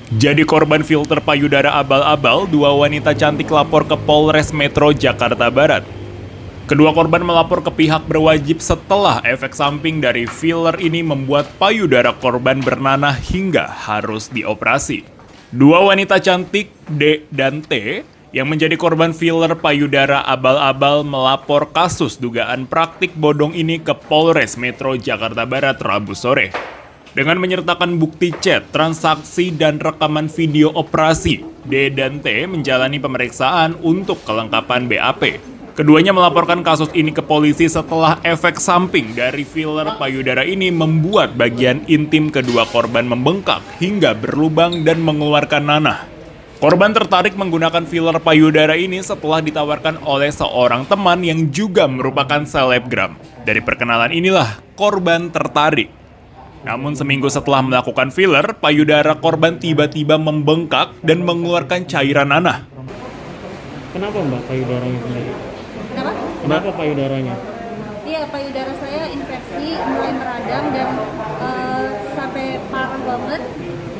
Jadi korban filter payudara abal-abal, dua wanita cantik lapor ke Polres Metro Jakarta Barat. Kedua korban melapor ke pihak berwajib setelah efek samping dari filler ini membuat payudara korban bernanah hingga harus dioperasi. Dua wanita cantik, D dan T, yang menjadi korban filler payudara abal-abal melapor kasus dugaan praktik bodong ini ke Polres Metro Jakarta Barat Rabu sore. Dengan menyertakan bukti chat, transaksi, dan rekaman video operasi, D dan T menjalani pemeriksaan untuk kelengkapan BAP. Keduanya melaporkan kasus ini ke polisi setelah efek samping dari filler payudara ini membuat bagian intim kedua korban membengkak hingga berlubang dan mengeluarkan nanah. Korban tertarik menggunakan filler payudara ini setelah ditawarkan oleh seorang teman yang juga merupakan selebgram. Dari perkenalan inilah korban tertarik. Namun seminggu setelah melakukan filler, payudara korban tiba-tiba membengkak dan mengeluarkan cairan nanah. Kenapa Mbak payudaranya sendiri? Kenapa? Kenapa payudaranya? Iya, payudara saya infeksi, mulai meradang dan sampai parah banget.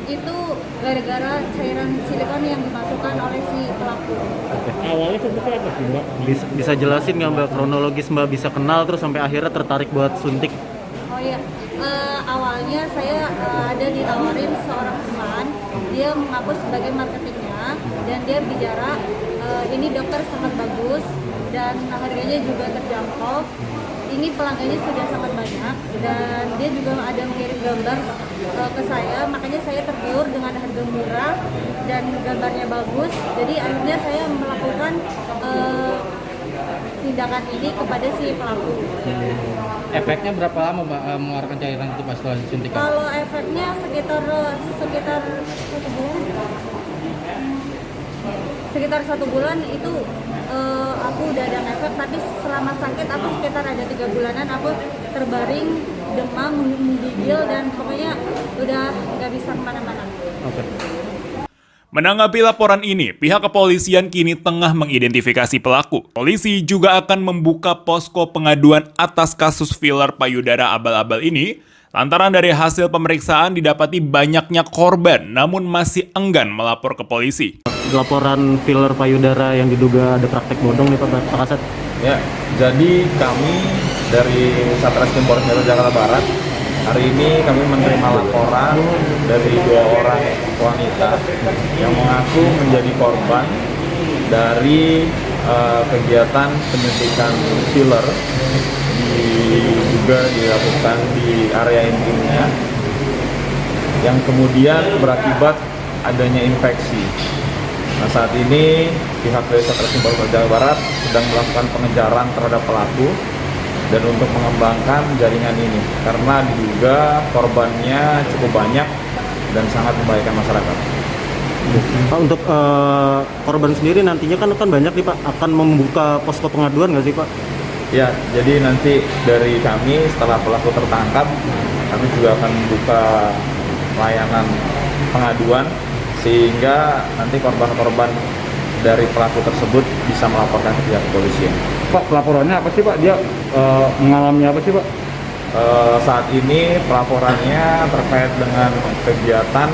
Itu gara-gara cairan silikon yang dimasukkan oleh si pelaku. Awalnya seperti apa sih Mbak? Bisa jelasin nggak Mbak kronologis Mbak bisa kenal terus sampai akhirnya tertarik buat suntik? Oh iya, awalnya saya ada ditawarin seorang teman, dia mengaku sebagai marketingnya dan dia bicara ini dokter sangat bagus dan harganya juga terjangkau. Ini pelanggannya sudah sangat banyak dan dia juga ada mengirim gambar ke saya, makanya saya tergiur dengan harga murah dan gambarnya bagus. Jadi akhirnya saya melakukan tindakan ini kepada si pelaku. Efeknya berapa lama Mbak mengeluarkan cairan itu pas setelah disuntikan? Kalau efeknya sekitar 1 bulan itu aku udah ada efek, tapi selama sakit aku sekitar ada 3 bulanan aku terbaring, demam, menggigil dan pokoknya udah nggak bisa kemana-mana. Oke. Menanggapi laporan ini, pihak kepolisian kini tengah mengidentifikasi pelaku. Polisi juga akan membuka posko pengaduan atas kasus filler payudara abal-abal ini, lantaran dari hasil pemeriksaan didapati banyaknya korban, namun masih enggan melapor ke polisi. Laporan filler payudara yang diduga ada praktek bodong nih Pak Kasat. Ya, jadi kami dari Satreskrim Polres Metro Jakarta Barat hari ini kami menerima laporan dari 2 orang wanita yang mengaku menjadi korban dari kegiatan penyuntikan filler juga dilakukan di area intimnya yang kemudian berakibat adanya infeksi. Nah, saat ini pihak dari Satreskrim Polres Jakarta Barat sedang melakukan pengejaran terhadap pelaku dan untuk mengembangkan jaringan ini karena diduga korbannya cukup banyak dan sangat membahayakan masyarakat. Pak, untuk korban sendiri nantinya kan banyak nih Pak, akan membuka posko pengaduan nggak sih Pak? Ya, jadi nanti dari kami setelah pelaku tertangkap, kami juga akan membuka layanan pengaduan sehingga nanti korban-korban dari pelaku tersebut bisa melaporkan ke pihak kepolisian. Pak, pelaporannya apa sih Pak? Dia mengalami apa sih Pak? Saat ini pelaporannya terkait dengan kegiatan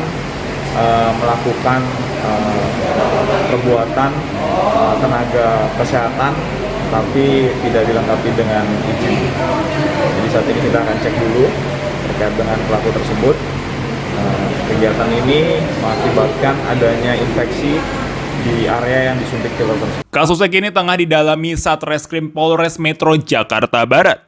melakukan perbuatan tenaga kesehatan tapi tidak dilengkapi dengan izin. Jadi saat ini kita akan cek dulu terkait dengan pelaku tersebut. Kegiatan ini mengakibatkan adanya infeksi di area yang disuntik filler tersebut. Kasusnya kini tengah didalami Satreskrim Polres Metro Jakarta Barat.